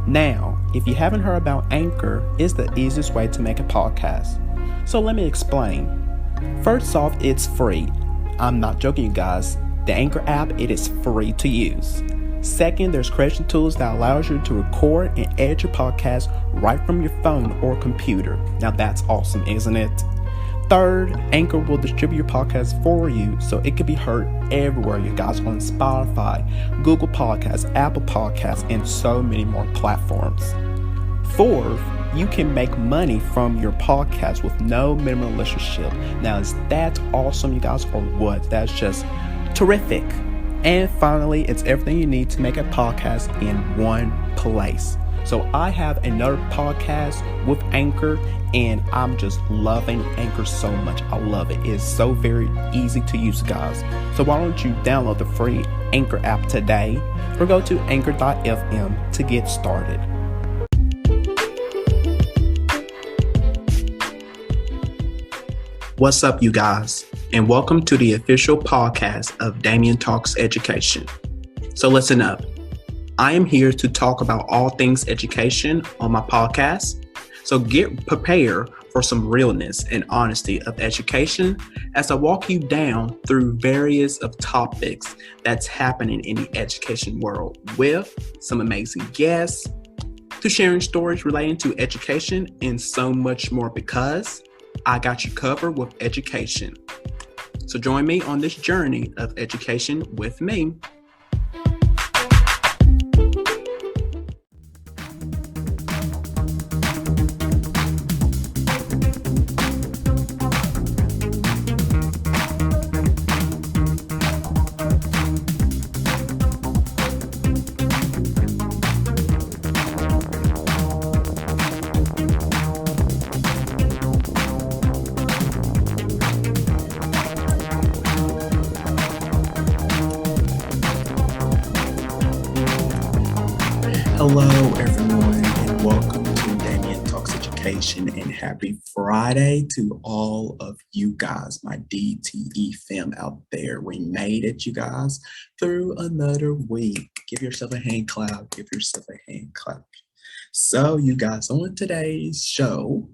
Now, if you haven't heard about Anchor, it's the easiest way to make a podcast. So let me explain. First off, it's free. I'm not joking, you guys. The Anchor app, it is free to use. Second, there's creation tools that allows you to record and edit your podcast right from your phone or computer. Now that's awesome, isn't it? Third, Anchor will distribute your podcast for you so it can be heard everywhere, you guys, on Spotify, Google Podcasts, Apple Podcasts, and so many more platforms. Fourth, you can make money from your podcast with no minimum listenership. Now, is that awesome, you guys, or what? That's just terrific. And finally, it's everything you need to make a podcast in one place. So I have another podcast with Anchor, and I'm just loving Anchor so much. I love it. It's so very easy to use, guys. So why don't you download the free Anchor app today or go to anchor.fm to get started. What's up, you guys? And welcome to the official podcast of Damian Talks Education. So listen up. I am here to talk about all things education on my podcast. So get prepared for some realness and honesty of education as I walk you down through various of topics that's happening in the education world with some amazing guests, to sharing stories relating to education and so much more, because I got you covered with education. So join me on this journey of education with me. Hello, everyone, and welcome to Damian Talks Education, and happy Friday to all of you guys, my DTE fam out there. We made it, you guys, through another week. Give yourself a hand clap. Give yourself a hand clap. So, you guys, on today's show,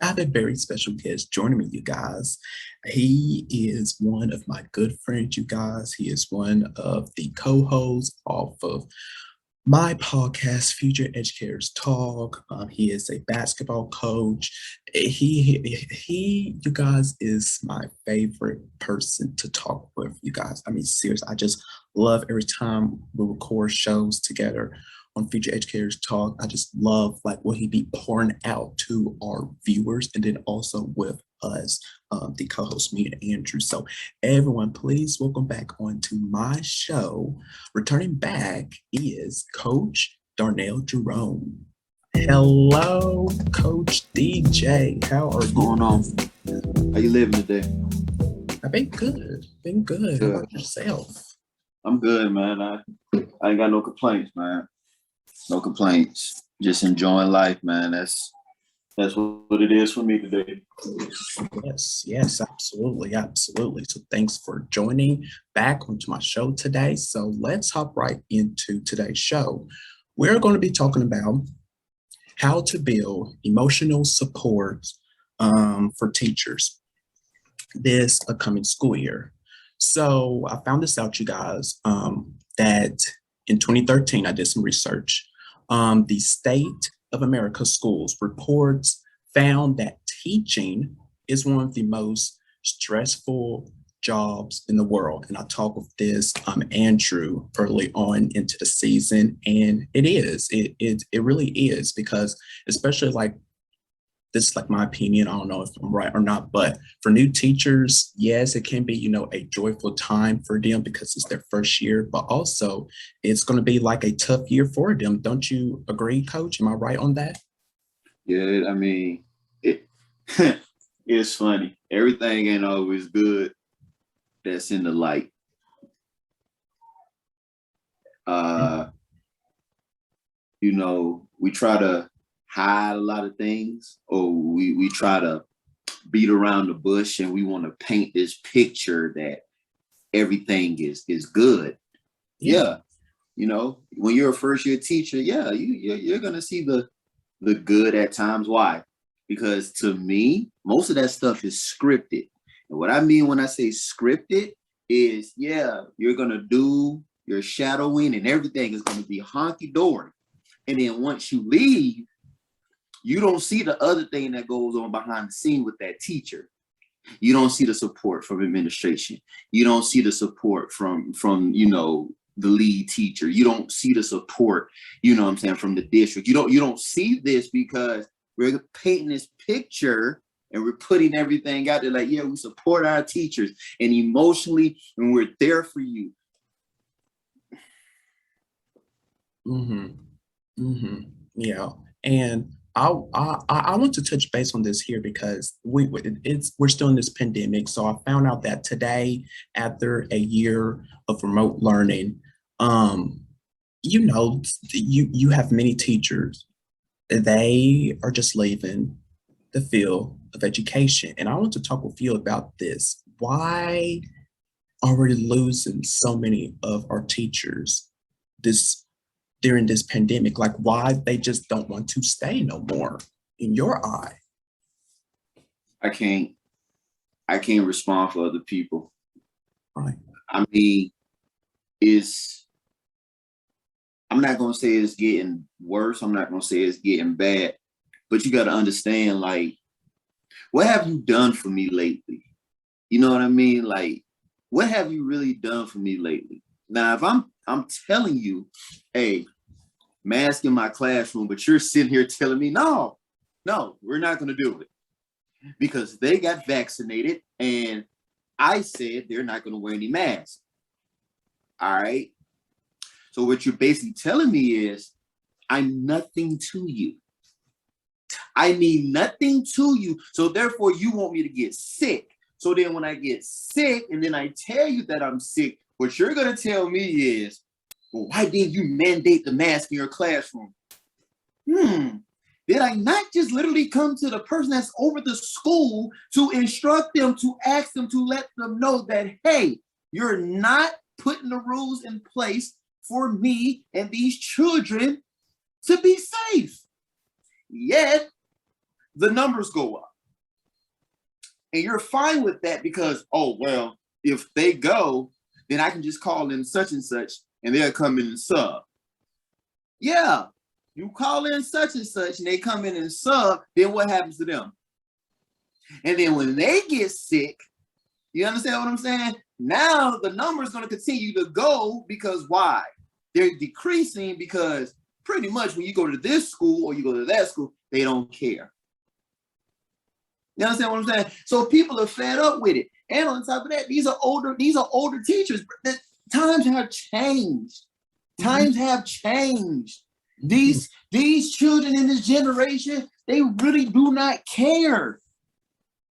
I have a very special guest joining me, you guys. He is one of my good friends, you guys. He is one of the co-hosts off of my podcast, Future Educators Talk. He is a basketball coach. He, you guys, is my favorite person to talk with, you guys. I mean, seriously, I just love every time we record shows together on Future Educators Talk. I just love like what he be pouring out to our viewers, and then also with us, the co-host, me and Andrew. So everyone, please welcome back onto my show. Returning back is Coach Darnell Jerome. Hello, Coach DJ. How are you? What's going on? How you living today? I've been good. Good. How about yourself? I'm good, man. I ain't got no complaints, man. No complaints. Just enjoying life, man. That's what it is for me today. Yes, absolutely. So thanks for joining back onto my show today. So let's hop right into today's show. We're going to be talking about how to build emotional support for teachers this upcoming school year. So I found this out, you guys, that in 2013, I did some research. The State of America Schools reports found that teaching is one of the most stressful jobs in the world. And I talked with this Andrew early on into the season, and it really is, because especially like this is like my opinion. I don't know if I'm right or not, but for new teachers, yes, it can be, a joyful time for them because it's their first year, but also it's going to be like a tough year for them. Don't you agree, Coach? Am I right on that? Yeah, I mean, it's funny. Everything ain't always good that's in the light. We try to hide a lot of things, or we try to beat around the bush, and we want to paint this picture that everything is good. Yeah, You know, when you're a first year teacher, yeah, you're gonna see the good at times. Why? Because to me, most of that stuff is scripted. And what I mean when I say scripted is, yeah, you're gonna do your shadowing and everything is gonna be honky dory. And then once you leave, you don't see the other thing that goes on behind the scene with that teacher. You don't see the support from administration. You don't see the support from the lead teacher. You don't see the support, what I'm saying, from the district. You don't see this because we're painting this picture and we're putting everything out there like, yeah, we support our teachers and emotionally, and we're there for you. Yeah, and I want to touch base on this here because we're still in this pandemic. So I found out that today, after a year of remote learning, you have many teachers. They are just leaving the field of education, and I want to talk with you about this. Why are we losing so many of our teachers during this pandemic? Like, why they just don't want to stay no more in your eye? I can't respond for other people. Right. I mean, I'm not going to say it's getting worse. I'm not going to say it's getting bad, but you got to understand, like, what have you done for me lately? You know what I mean? Like, what have you really done for me lately? Now, if I'm telling you, hey, mask in my classroom, but you're sitting here telling me, no, we're not going to do it because they got vaccinated and I said they're not going to wear any masks. All right. So what you're basically telling me is I'm nothing to you. I mean nothing to you. So therefore you want me to get sick. So then when I get sick and then I tell you that I'm sick, what you're going to tell me is, well, why didn't you mandate the mask in your classroom? Did I not just literally come to the person that's over the school to instruct them, to ask them, to let them know that, hey, you're not putting the rules in place for me and these children to be safe? Yet the numbers go up. And you're fine with that because, oh, well, if they go, then I can just call in such and such and they'll come in and sub. Yeah, you call in such and such and they come in and sub, then what happens to them? And then when they get sick, you understand what I'm saying? Now the number is going to continue to go because why? They're decreasing because pretty much when you go to this school or you go to that school, they don't care. You understand what I'm saying? So people are fed up with it. And on top of that, these are older teachers. Times have changed. Times have changed. These children in this generation, they really do not care.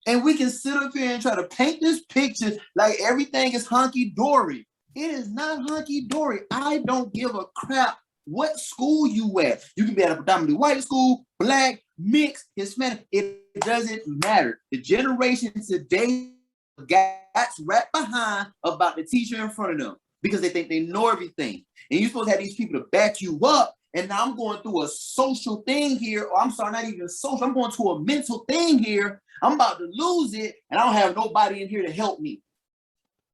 And we can sit up here and try to paint this picture like everything is honky-dory. It is not honky-dory. I don't give a crap what school you at. You can be at a predominantly white school, black, mixed, Hispanic. It doesn't matter. The generation today got right behind about the teacher in front of them because they think they know everything. And you're supposed to have these people to back you up. And now I'm going through a social thing here, or I'm sorry, not even social. I'm going through a mental thing here. I'm about to lose it, and I don't have nobody in here to help me.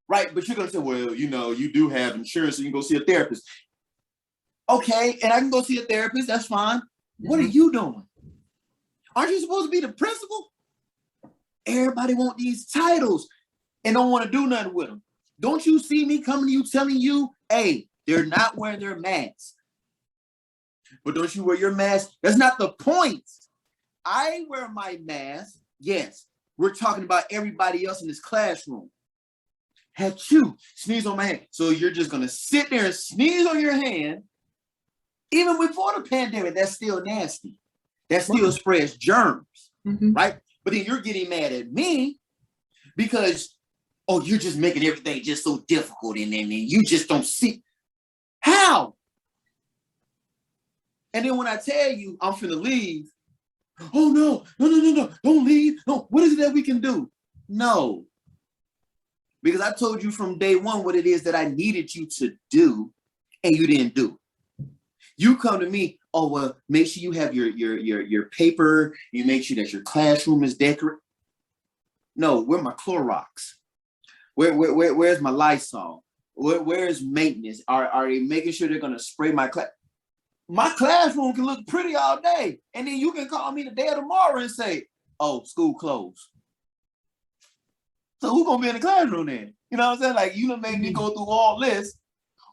Right? But you're going to say, well, you do have insurance, so you can go see a therapist. Okay, and I can go see a therapist. That's fine. What are you doing? Aren't you supposed to be the principal? Everybody want these titles and don't want to do nothing with them. Don't you see me coming to you telling you, hey, they're not wearing their masks. But don't you wear your mask? That's not the point. I wear my mask. Yes, we're talking about everybody else in this classroom. Had you sneeze on my hand. So you're just going to sit there and sneeze on your hand. Even before the pandemic, that's still nasty. That still spreads germs, right? But then you're getting mad at me because, oh, you're just making everything just so difficult and you just don't see. How? And then when I tell you I'm finna leave, oh, no, don't leave. No, what is it that we can do? No. Because I told you from day one what it is that I needed you to do. and you didn't do it. You come to me, oh, well, make sure you have your paper, you make sure that your classroom is decorated. No, where my Clorox? Where's my Lysol? Where's maintenance? Are they making sure they're gonna spray my class? My classroom can look pretty all day, and then you can call me the day of tomorrow and say, oh, school closed. So who's gonna be in the classroom then? You know what I'm saying? Like, you done made me go through all this,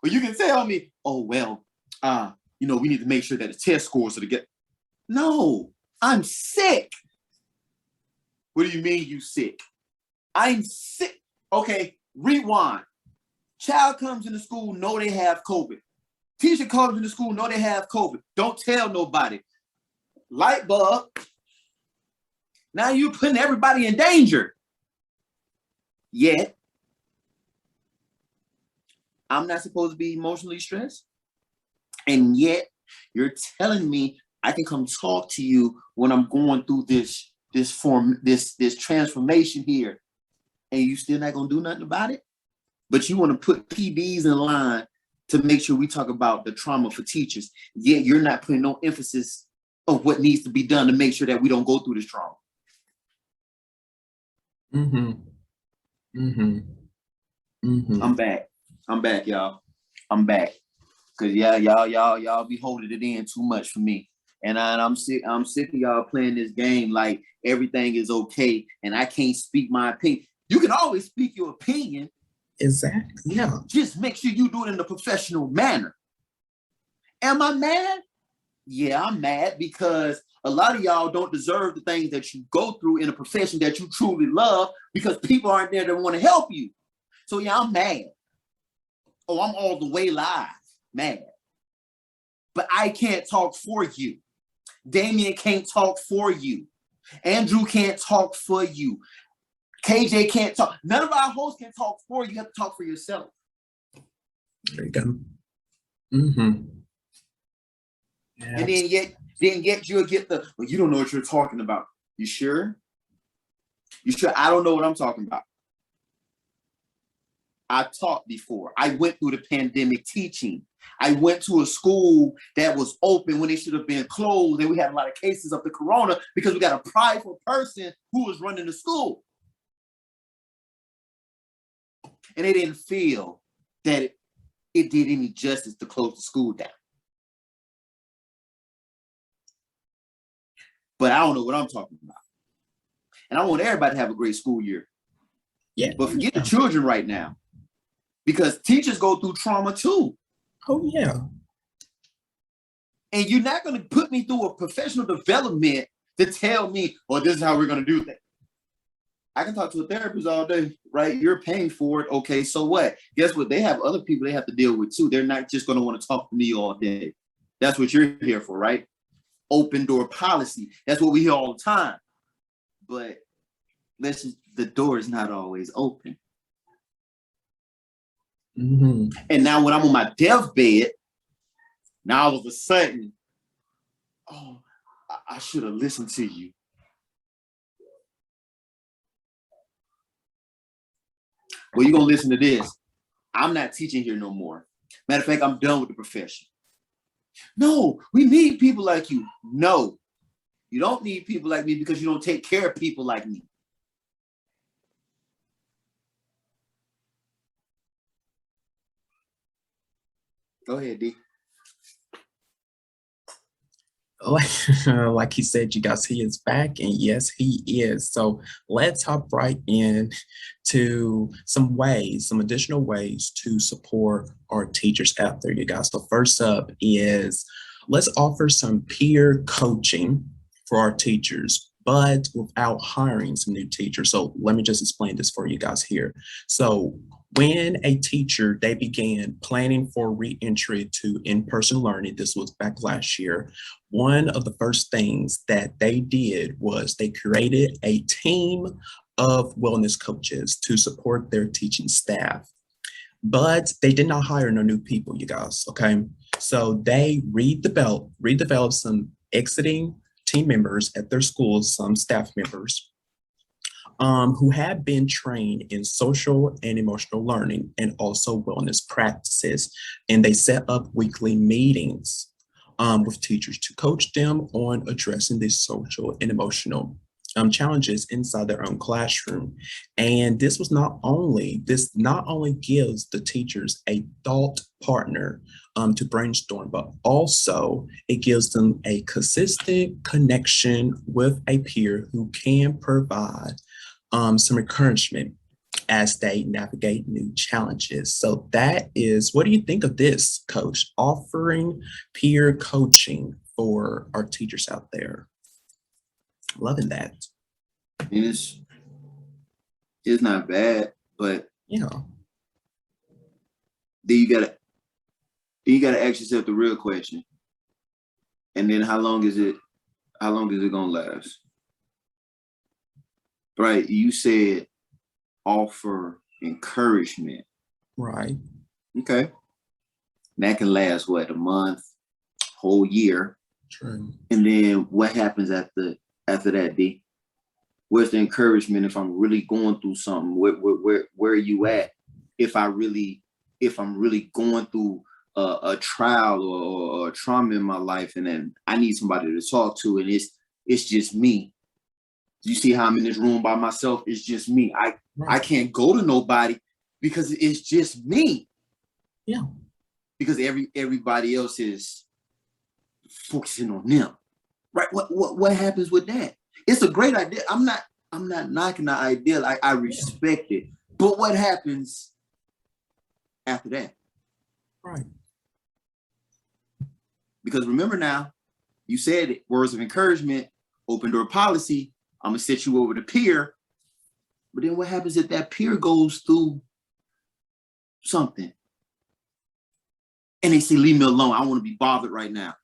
or you can tell me, oh, well, we need to make sure that the test scores are to get. No, I'm sick. What do you mean you sick? I'm sick. Okay, rewind. Child comes into school, know they have COVID. Teacher comes into school, know they have COVID. Don't tell nobody. Light bulb. Now you're putting everybody in danger. Yet, I'm not supposed to be emotionally stressed. And yet, you're telling me I can come talk to you when I'm going through this transformation here, and you still not gonna do nothing about it? But you want to put PDs in line to make sure we talk about the trauma for teachers. Yet you're not putting no emphasis of what needs to be done to make sure that we don't go through this trauma. Mm-hmm. Mm-hmm. Mm-hmm. I'm back, y'all. I'm back. Cause y'all be holding it in too much for me. And I'm sick of y'all playing this game like everything is okay and I can't speak my opinion. You can always speak your opinion. Exactly. Yeah. Just make sure you do it in a professional manner. Am I mad? Yeah, I'm mad because a lot of y'all don't deserve the things that you go through in a profession that you truly love because people aren't there that want to help you. So yeah, I'm mad. Oh, I'm all the way live, mad. But I can't talk for you. Damian can't talk for you. Andrew can't talk for you. KJ can't talk. None of our hosts can talk for you. You have to talk for yourself. There you go. Mm-hmm. Yeah. And then yet you'll get the, well, you don't know what you're talking about. You sure? You sure? I don't know what I'm talking about. I taught before. I went through the pandemic teaching. I went to a school that was open when it should have been closed. And we had a lot of cases of the corona because we got a prideful person who was running the school. And they didn't feel that it did any justice to close the school down. But I don't know what I'm talking about. And I want everybody to have a great school year. Yeah. But forget the children right now. Because teachers go through trauma too. Oh, yeah. And you're not going to put me through a professional development to tell me, well, this is how we're going to do things. I can talk to a therapist all day, right? You're paying for it. Okay, so what? Guess what? They have other people they have to deal with too. They're not just going to want to talk to me all day. That's what you're here for, right? Open door policy. That's what we hear all the time. But the door is not always open. Mm-hmm. And now when I'm on my deathbed, now all of a sudden, oh, I should have listened to you. Well, you're going to listen to this. I'm not teaching here no more. Matter of fact, I'm done with the profession. No, we need people like you. No, you don't need people like me because you don't take care of people like me. Go ahead, D. Like he said, you guys, he is back, and yes, he is. So let's hop right in to some additional ways to support our teachers out there, you guys. So first up is let's offer some peer coaching for our teachers, but without hiring some new teachers. So let me just explain this for you guys here. So when a teacher, they began planning for re-entry to in-person learning, this was back last year, one of the first things that they did was they created a team of wellness coaches to support their teaching staff. But they did not hire no new people, you guys, okay? So they redeveloped some exiting team members at their schools, some staff members, who had been trained in social and emotional learning and also wellness practices. And they set up weekly meetings with teachers to coach them on addressing these social and emotional challenges inside their own classroom. And this not only gives the teachers a thought partner to brainstorm, but also it gives them a consistent connection with a peer who can provide some encouragement as they navigate new challenges. So that is, what do you think of this, Coach? Offering peer coaching for our teachers out there. Loving that. And it's not bad, but Yeah. then you gotta ask yourself the real question. And then how long is it gonna last? Right? You said offer encouragement. Right. Okay. That can last what, a month, whole year. True. And then what happens after that, D? Where's the encouragement if I'm really going through something? Where are you at? If I'm really going through a trial or a trauma in my life, and then I need somebody to talk to, and it's just me. You see how I'm in this room by myself? It's just me. I can't go to nobody because it's just me. Yeah. Because everybody else is focusing on them. Right? What happens with that? It's a great idea. I'm not knocking the idea. I respect it. But what happens after that? Right. Because remember now, you said it, words of encouragement, open door policy, I'm gonna set you over to peer. But then what happens if that peer goes through something? And they say, leave me alone. I want to be bothered right now.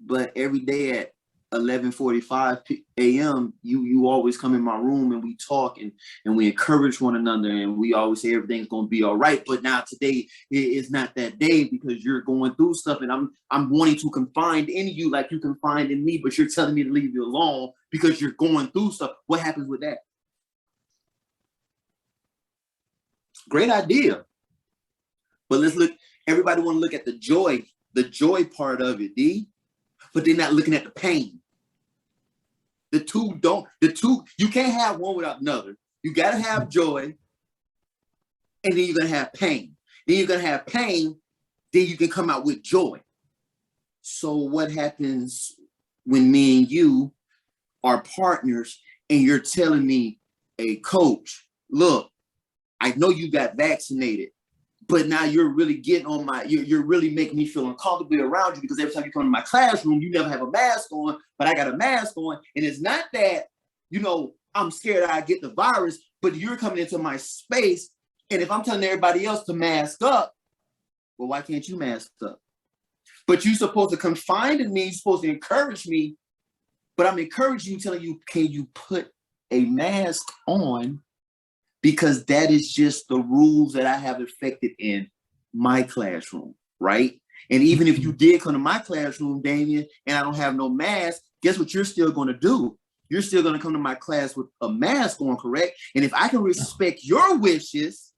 But every day at 11:45 a.m., you always come in my room and we talk and we encourage one another and we always say everything's going to be all right. But now today is not that day because you're going through stuff and I'm wanting to confide in you like you confide in me, but you're telling me to leave you alone because you're going through stuff. What happens with that? Great idea. But let's look, everybody want to look at the joy part of it, D, but they're not looking at the pain. You can't have one without another. You got to have joy, and then you're going to have pain. Then you're going to have pain, then you can come out with joy. So what happens when me and you are partners and you're telling me, hey, coach, look, I know you got vaccinated, but now you're really getting on you're really making me feel uncomfortable around you because every time you come to my classroom, you never have a mask on, but I got a mask on. And it's not that, I'm scared I get the virus, but you're coming into my space. And if I'm telling everybody else to mask up, well, why can't you mask up? But you're supposed to confide in me, you're supposed to encourage me, but I'm encouraging you, telling you, can you put a mask on? Because that is just the rules that I have affected in my classroom, right? And even if you did come to my classroom, Damian, and I don't have no mask, guess what you're still going to do? You're still going to come to my class with a mask on, correct? And if I can respect your wishes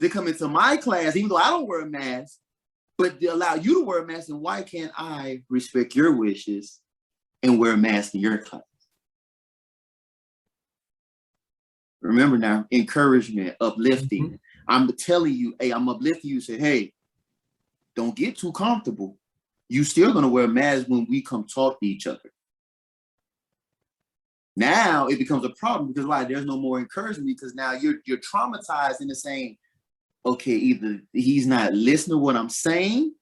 to come into my class, even though I don't wear a mask, but to allow you to wear a mask, then why can't I respect your wishes and wear a mask in your class? Remember now, encouragement, uplifting. Mm-hmm. I'm telling you, hey, I'm uplifting you. Say, hey, don't get too comfortable. You still gonna wear a mask when we come talk to each other. Now it becomes a problem because why? There's no more encouragement because now you're traumatized into saying, okay, either he's not listening to what I'm saying,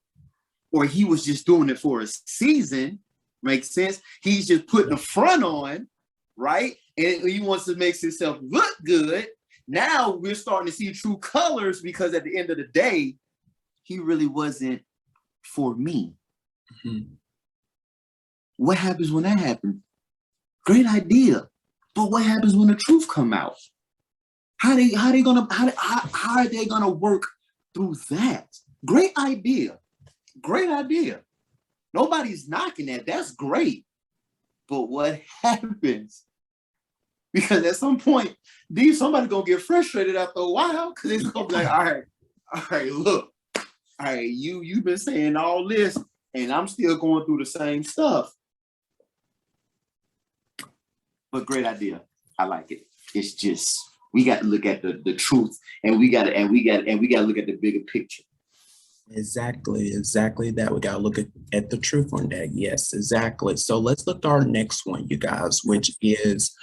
or he was just doing it for a season. Makes sense? He's just putting a front on, right? And he wants to make himself look good. Now we're starting to see true colors because at the end of the day, he really wasn't for me. Mm-hmm. What happens when that happens? Great idea. But what happens when the truth come out? How are they gonna work through that? Great idea. Great idea. Nobody's knocking that. That's great. But what happens Because at some point, somebody gonna get frustrated after a while because it's gonna be like, all right, look, all right, you've been saying all this, and I'm still going through the same stuff. But great idea. I like it. It's just we got to look at the truth, and we got to look at the bigger picture. Exactly that. We got to look at the truth on that. Yes, exactly. So let's look at our next one, you guys, which is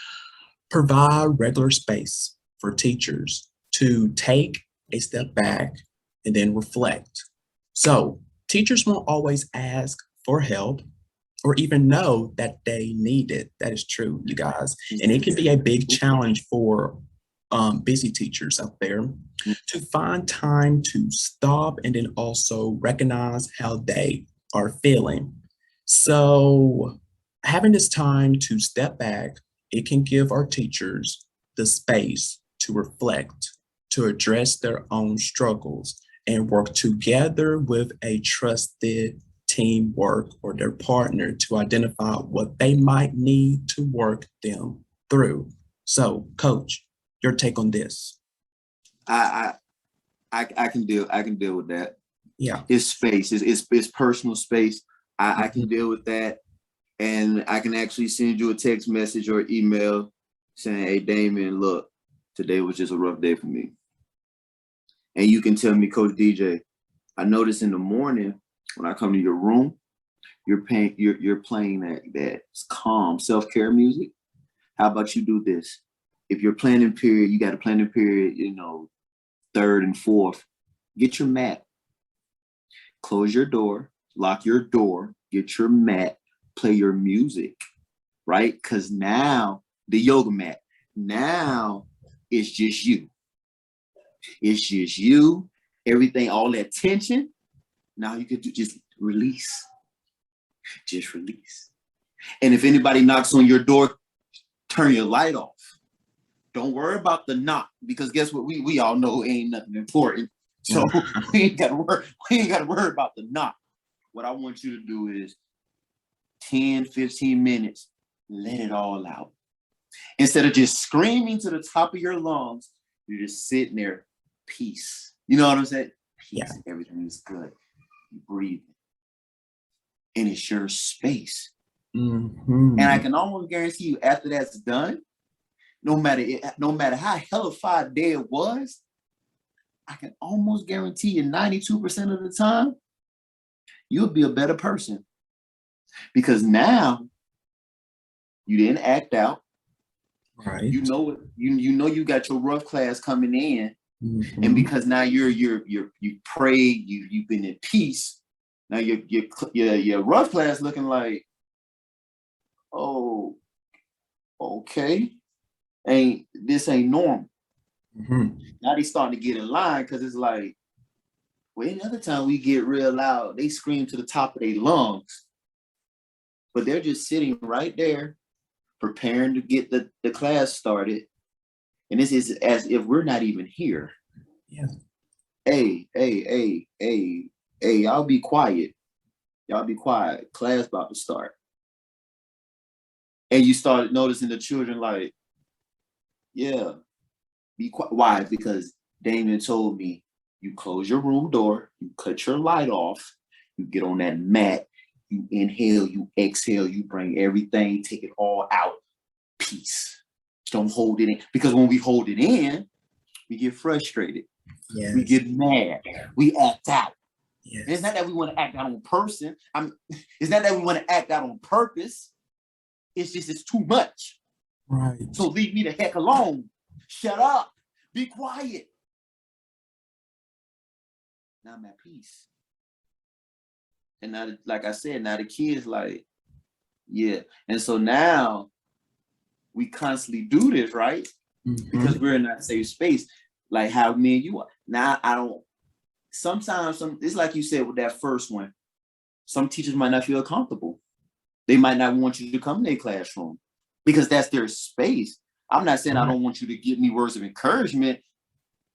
provide regular space for teachers to take a step back and then reflect. So teachers won't always ask for help or even know that they need it. That is true, you guys. And it can be a big challenge for busy teachers out there to find time to stop and then also recognize how they are feeling. So having this time to step back, it can give our teachers the space to reflect, to address their own struggles, and work together with a trusted teamwork or their partner to identify what they might need to work them through. So, Coach, your take on this? I can deal with that. Yeah, It's space. It's personal space. I can deal with that, and I can actually send you a text message or email saying, "Hey, Damian, look, today was just a rough day for me," and you can tell me, Coach DJ, I notice in the morning when I come to your room, you're playing that calm self-care music. How about you do this? If you're planning period, you got a planning period, third and fourth, get your mat, close your door, lock your door, get your mat, play your music, right? Because now the yoga mat, now it's just you. It's just you, everything, all that tension. Now you could just release. Just release. And if anybody knocks on your door, turn your light off. Don't worry about the knock, because guess what? We all know ain't nothing important. So we ain't gotta worry about the knock. What I want you to do is 10, 15 minutes, let it all out. Instead of just screaming to the top of your lungs, you're just sitting there, peace. You know what I'm saying? Peace. Yeah. Everything is good. You breathe. And it's your space. Mm-hmm. And I can almost guarantee you after that's done, no matter how hellified day it was, I can almost guarantee you 92% of the time, you'll be a better person. Because now you didn't act out. Right. You know you got your rough class coming in. Mm-hmm. And because now you prayed, you've been in peace. Now your rough class looking like, oh, okay. This ain't normal. Mm-hmm. Now they starting to get in line because it's like, well, any other time we get real loud, they scream to the top of their lungs. But they're just sitting right there, preparing to get the class started. And this is as if we're not even here. Yeah. Hey, y'all be quiet. Y'all be quiet. Class about to start. And you started noticing the children like, yeah, be quiet. Why? Because Damian told me, you close your room door, you cut your light off, you get on that mat, you inhale, you exhale, you bring everything, take it all out. Peace. Don't hold it in. Because when we hold it in, we get frustrated. Yes. We get mad. We act out. Yes. And it's not that we want to act out on person. It's not that we want to act out on purpose. It's just it's too much. Right. So leave me the heck alone. Shut up. Be quiet. Now I'm at peace. And now, like I said, now the kids like, yeah. And so now we constantly do this, right? Mm-hmm. Because we're in that safe space, like how me and you are. Now I don't. Sometimes it's like you said with that first one. Some teachers might not feel comfortable. They might not want you to come in their classroom because that's their space. I'm not saying I don't want you to give me words of encouragement,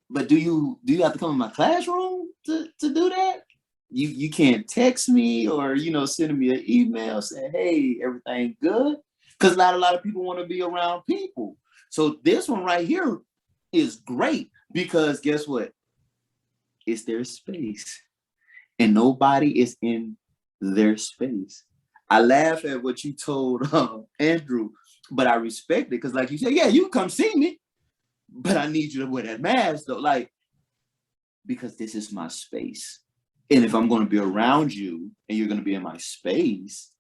but do you have to come in my classroom to do that? You can't text me or send me an email saying, hey, everything good? Because not a lot of people want to be around people. So this one right here is great because guess what? It's their space and nobody is in their space. I laugh at what you told Andrew, but I respect it because like you said, yeah, you can come see me, but I need you to wear that mask though, like, because this is my space. And if I'm going to be around you and you're going to be in my space,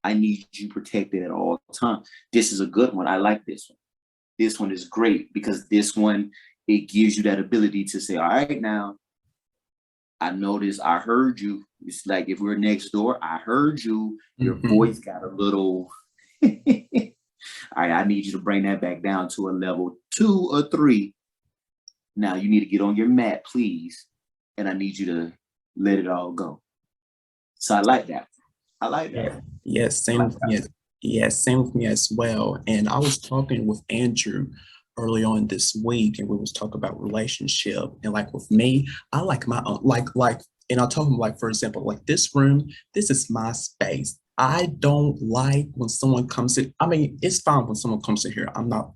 I need you protected at all times. This is a good one. I like this one. This one is great because this one, it gives you that ability to say, all right, now, I noticed, I heard you. It's like if we're next door, I heard you. Your voice got a little, all right, I need you to bring that back down to a level 2 or 3. Now you need to get on your mat, please. And I need you to let it all go. So I like that. I like that. Yes, same with me. Yes, same with me as well. And I was talking with Andrew early on this week, and we was talking about relationship. And like with me, I like my own, and I told him, like, for example, like this room, this is my space. I don't like when someone comes in. I mean, it's fine when someone comes in here. I'm not,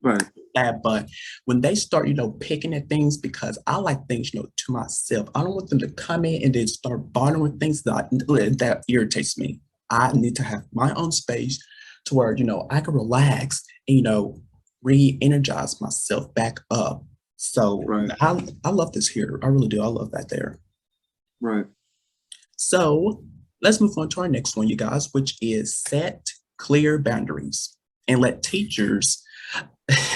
right. That, but when they start, picking at things, because I like things, to myself. I don't want them to come in and then start bothering with things that irritates me. I need to have my own space to where, I can relax and, re-energize myself back up. So right. I love this here. I really do. I love that there. Right. So let's move on to our next one, you guys, which is set clear boundaries and let teachers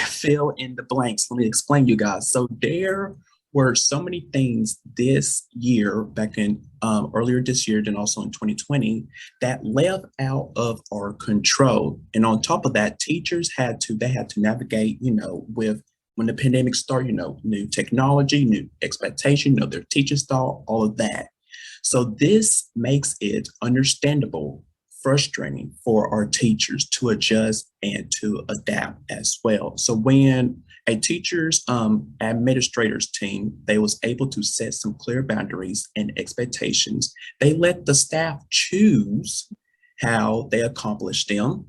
fill in the blanks. Let me explain, you guys. So there were so many things this year, back in earlier this year, and also in 2020, that left out of our control. And on top of that, teachers had to navigate, with when the pandemic started, new technology, new expectation, their teaching style, all of that. So this makes it understandable, frustrating for our teachers to adjust and to adapt as well. So when a teacher's administrators team, they was able to set some clear boundaries and expectations, they let the staff choose how they accomplish them.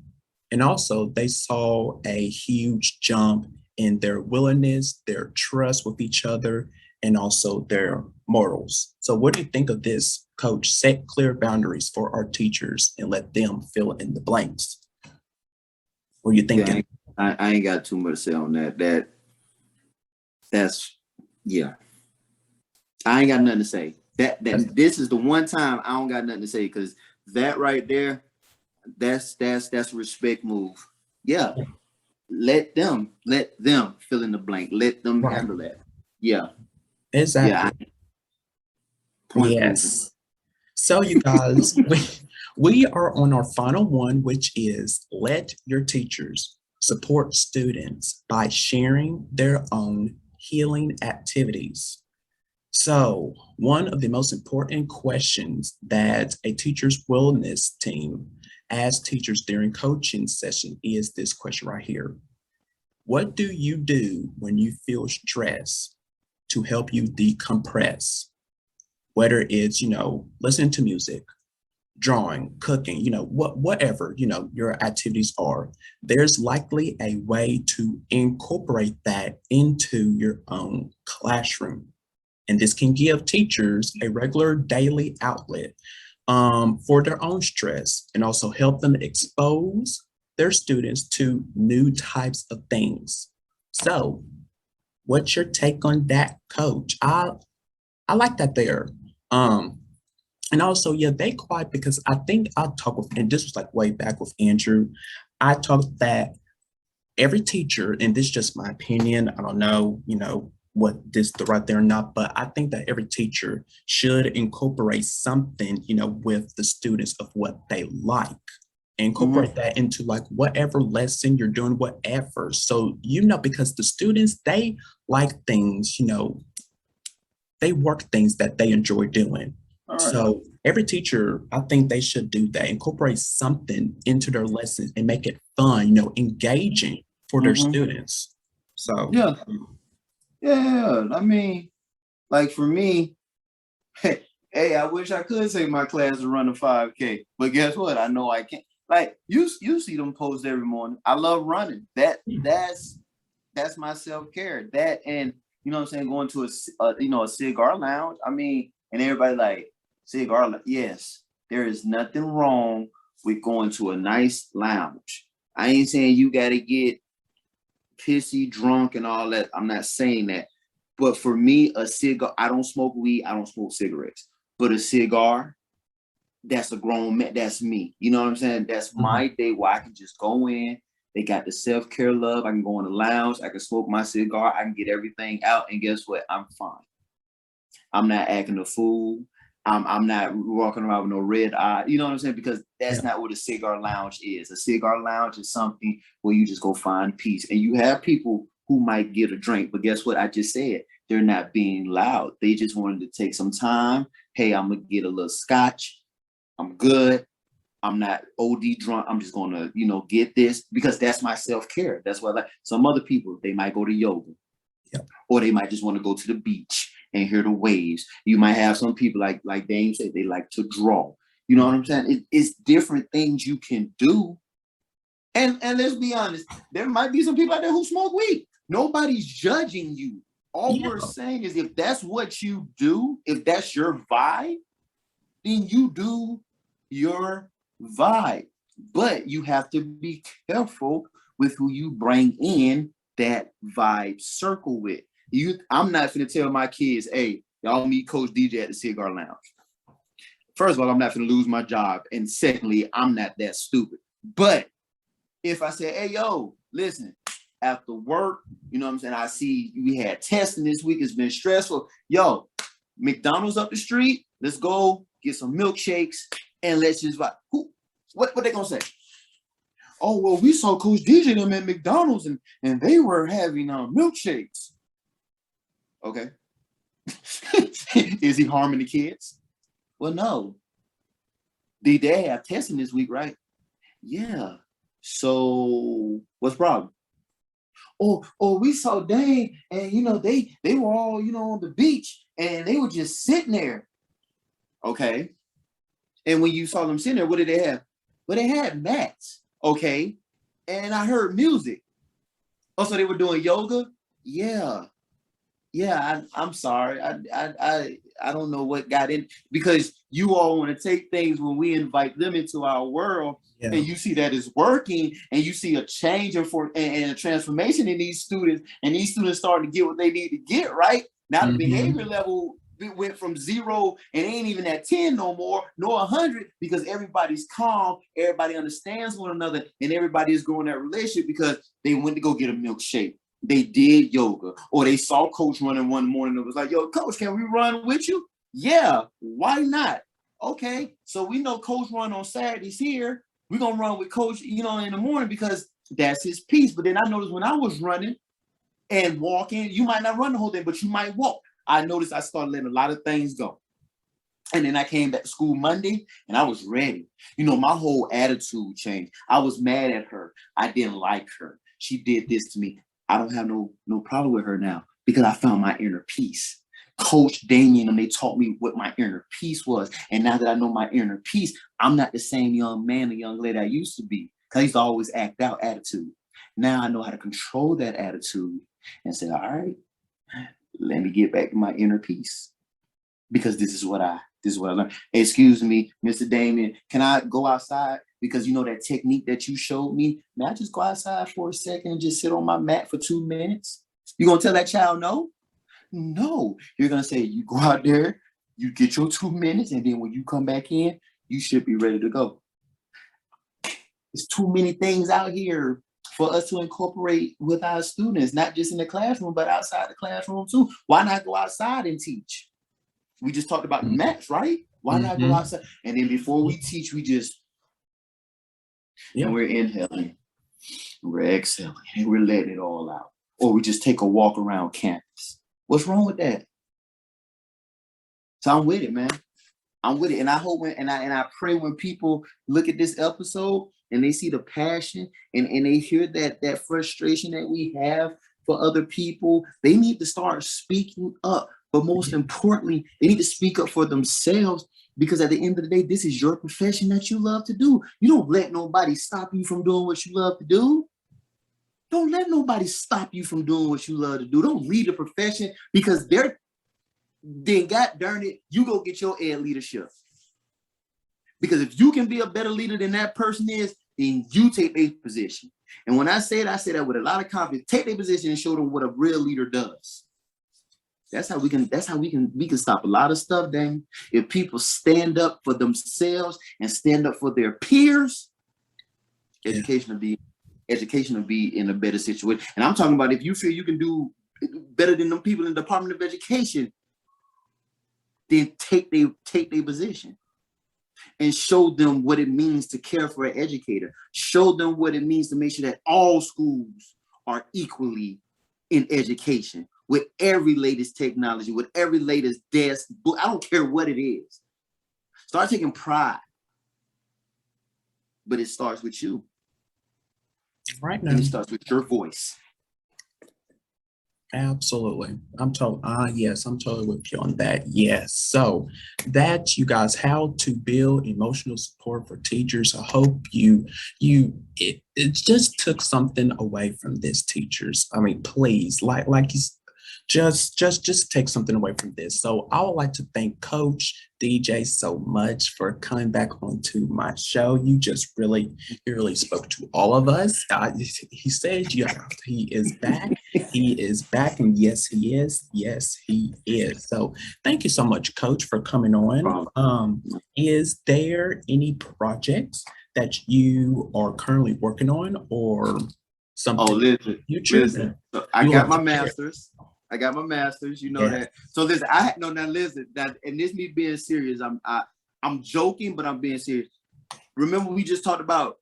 And also they saw a huge jump in their willingness, their trust with each other, and also their morals. So what do you think of this, Coach? Set clear boundaries for our teachers and let them fill in the blanks. What are you thinking? Yeah, I ain't got too much to say on that. That's, yeah. I ain't got nothing to say. This is the one time I don't got nothing to say, because that right there, that's a respect move. Yeah. Let them fill in the blank. Let them handle that. Yeah. Exactly. Yeah. Yes. So you guys, we are on our final one, which is let your teachers support students by sharing their own healing activities. So one of the most important questions that a teacher's wellness team asks teachers during coaching session is this question right here. What do you do when you feel stress to help you decompress? Whether it's, listening to music, drawing, cooking, whatever, your activities are, there's likely a way to incorporate that into your own classroom. And this can give teachers a regular daily outlet for their own stress, and also help them expose their students to new types of things. So what's your take on that, Coach? I like that there. And also, yeah, they quiet, because I think I talked with, and this was like way back with Andrew, I talked that every teacher, and this is just my opinion, I don't know, what this the right there or not, but I think that every teacher should incorporate something, with the students of what they like. Incorporate that into like whatever lesson you're doing, whatever. So, because the students, they like things, they work things that they enjoy doing. Right. So every teacher, I think they should do that, incorporate something into their lessons and make it fun, engaging for their students. So yeah. I mean, like for me, hey, I wish I could take my class to run a 5K, but guess what? I know I can't. Like you see them posts every morning. I love running. That's my self-care. That, and you know what I'm saying, going to a cigar lounge. I mean, and everybody like cigar. Yes, there is nothing wrong with going to a nice lounge. I ain't saying you got to get pissy, drunk, and all that. I'm not saying that. But for me, a cigar, I don't smoke weed, I don't smoke cigarettes. But a cigar, that's a grown man, that's me. You know what I'm saying? That's my day where I can just go in. They got the self-care love. I can go in the lounge, I can smoke my cigar, I can get everything out, and guess what? I'm fine. I'm not acting a fool. I'm not walking around with no red eye. You know what I'm saying? Because that's not what a cigar lounge is. A cigar lounge is something where you just go find peace. And you have people who might get a drink, but guess what? I just said, they're not being loud. They just wanted to take some time. Hey, I'm gonna get a little scotch. I'm good. I'm not OD drunk. I'm just gonna, get this, because that's my self-care. That's what I like. Some other people, they might go to yoga. Yep. Or they might just want to go to the beach and hear the waves. You might have some people like Dame said, they like to draw. You know what I'm saying? It's different things you can do. And let's be honest, there might be some people out there who smoke weed. Nobody's judging you. All we're saying is, if that's what you do, if that's your vibe, then you do your vibe. But you have to be careful with who you bring in that vibe circle with. I'm not going to tell my kids, hey, y'all meet Coach DJ at the cigar lounge. First of all, I'm not going to lose my job. And secondly, I'm not that stupid. But if I say, hey, yo, listen, after work, you know what I'm saying, I see we had testing this week. It's been stressful. Yo, McDonald's up the street. Let's go get some milkshakes and let's just vibe. What they going to say? Oh, well, we saw Coach DJ them at McDonald's and they were having milkshakes. Okay. Is he harming the kids? Well, no. They have testing this week, right? Yeah. So what's the problem? Oh, we saw Dane, and they were all on the beach and they were just sitting there. Okay. And when you saw them sitting there, what did they have? Well, they had mats. Okay. And I heard music. Oh, so they were doing yoga? Yeah. Yeah, I'm sorry. I don't know what got in, because you all want to take things when we invite them into our world, and you see that it's working, and you see a change and a transformation in these students, and these students starting to get what they need to get, right? Now the behavior level went from 0 and ain't even at 10 no more, nor 100, because everybody's calm, everybody understands one another, and everybody is growing that relationship because they went to go get a milkshake. They did yoga, or they saw Coach running one morning and was like, yo, Coach, can we run with you? Yeah, why not? Okay, so we know Coach run on Saturdays here. We're going to run with Coach, in the morning, because that's his piece. But then I noticed when I was running and walking, you might not run the whole day, but you might walk. I noticed I started letting a lot of things go. And then I came back to school Monday and I was ready. My whole attitude changed. I was mad at her. I didn't like her. She did this to me. I don't have no problem with her now, because I found my inner peace. Coach Damian and they taught me what my inner peace was. And now that I know my inner peace, I'm not the same young man or young lady I used to be, because I used to always act out attitude. Now I know how to control that attitude and say, all right, let me get back to my inner peace, because this is what I learned. Hey, excuse me, Mr. Damian, can I go outside? Because that technique that you showed me, may I just go outside for a second and just sit on my mat for 2 minutes? You gonna tell that child no? No. You're gonna say, you go out there, you get your 2 minutes, and then when you come back in, you should be ready to go. There's too many things out here for us to incorporate with our students, not just in the classroom, but outside the classroom too. Why not go outside and teach? We just talked about the mats, right? Why not go outside? And then before we teach, we just, and we're inhaling, we're exhaling, and we're letting it all out. Or we just take a walk around campus. What's wrong with that? So I'm with it, man. I'm with it. And I hope and I pray when people look at this episode and they see the passion and they hear that frustration that we have for other people, they need to start speaking up. But most importantly, they need to speak up for themselves, Because at the end of the day, this is your profession that you love to do. You don't let nobody stop you from doing what you love to do. Don't let nobody stop you from doing what you love to do. Don't leave the profession because then God darn it, you go get your ed leadership. Because if you can be a better leader than that person is, then you take their position. And when I say that with a lot of confidence. Take their position and show them what a real leader does. That's how we can stop a lot of stuff, Dame. If people stand up for themselves and stand up for their peers, education will be in a better situation. And I'm talking about if you feel you can do better than them people in the Department of Education, then take their position and show them what it means to care for an educator. Show them what it means to make sure that all schools are equally in education with every latest technology, with every latest desk, book. I don't care what it is. Start taking pride. But it starts with you. Right now. And it starts with your voice. Absolutely. I'm totally with you on that. Yes. So that's, you guys, how to build emotional support for teachers. I hope it just took something away from this, teachers. I mean, please, like you just take something away from this. So I would like to thank Coach DJ so much for coming back onto my show. You really spoke to all of us. He said, he is back. He is back, and yes, he is. Yes, he is. So thank you so much, Coach, for coming on. Is there any projects that you are currently working on or something? Oh, listen. So I got my master's. You know that. So listen, and this me being serious. I'm joking, but I'm being serious. Remember, we just talked about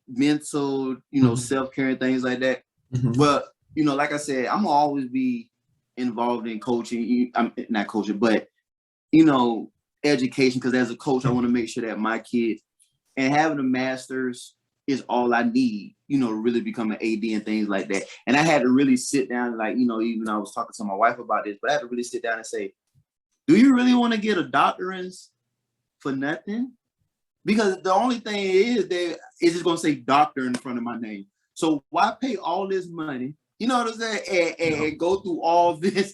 mental, self-care and things like that. But like I said, I'm gonna always be involved in coaching. I'm not coaching, but education. Because as a coach, I want to make sure that my kids, and having a master's is all I need, to really become an AD and things like that. And I had to really sit down, even I was talking to my wife about this, but I had to really sit down and say, do you really want to get a doctorate for nothing? Because the only thing is just going to say doctor in front of my name. So why pay all this money, you know what I'm saying, and go through all this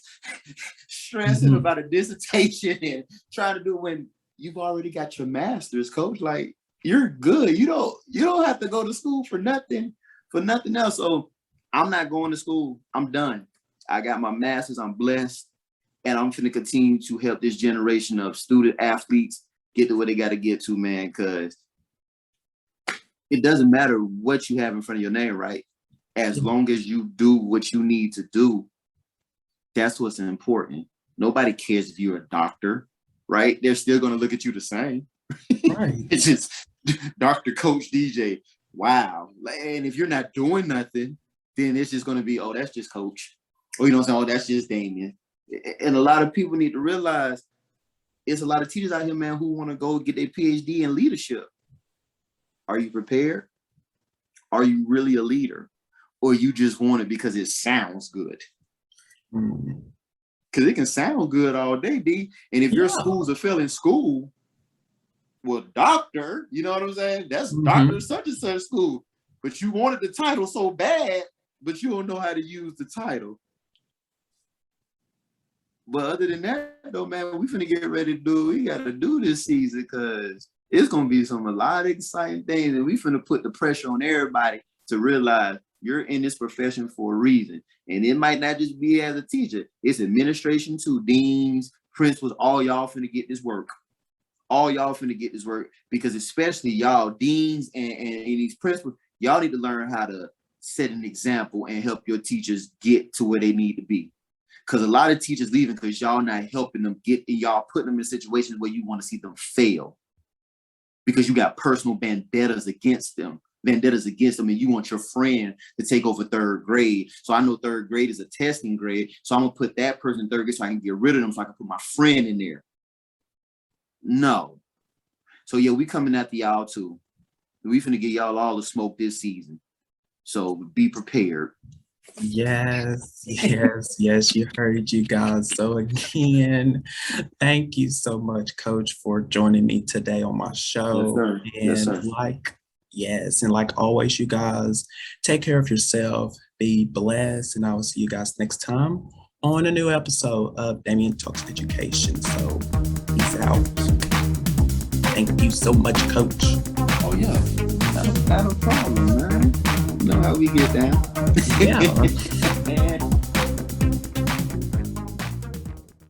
stressing about a dissertation and trying to do when you've already got your master's, coach? Like, you're good. You don't have to go to school for nothing else. So I'm not going to school. I'm done. I got my master's. I'm blessed. And I'm going to continue to help this generation of student athletes get to where they got to get to, man, because it doesn't matter what you have in front of your name, right? As long as you do what you need to do, that's what's important. Nobody cares if you're a doctor, right? They're still going to look at you the same. Right. It's just Dr. Coach DJ. Wow. And if you're not doing nothing, then it's just going to be, oh, that's just Coach. Or, oh, that's just Damian. And a lot of people need to realize it's a lot of teachers out here, man, who want to go get their PhD in leadership. Are you prepared? Are you really a leader? Or you just want it because it sounds good? Because it can sound good all day, D. And if your schools are failing school, well, doctor, you know what I'm saying? That's Dr. such and such school. But you wanted the title so bad, but you don't know how to use the title. But other than that, though, man, we finna get ready to do what we gotta do this season, because it's gonna be a lot of exciting things, and we finna put the pressure on everybody to realize you're in this profession for a reason. And it might not just be as a teacher. It's administration too, deans, principals, all y'all finna get this work. Because especially y'all deans and these principals, y'all need to learn how to set an example and help your teachers get to where they need to be. Because a lot of teachers leaving because y'all not helping them get, y'all putting them in situations where you want to see them fail. Because you got personal vendettas against them, and you want your friend to take over third grade. So I know third grade is a testing grade. So I'm gonna put that person in third grade so I can get rid of them, so I can put my friend in there. No. So yeah, we coming after y'all too. We finna get y'all all the smoke this season. So be prepared. Yes, you heard you guys. So again, thank you so much, Coach, for joining me today on my Yes, show. sir. Yes, And sir. like always, you guys, take care of yourself, be blessed, and I will see you guys next time on a new episode of Damian Talks Education. So peace out. Thank you so much, Coach. Oh yeah, not a problem, man. You know how we get down. Yeah. Man.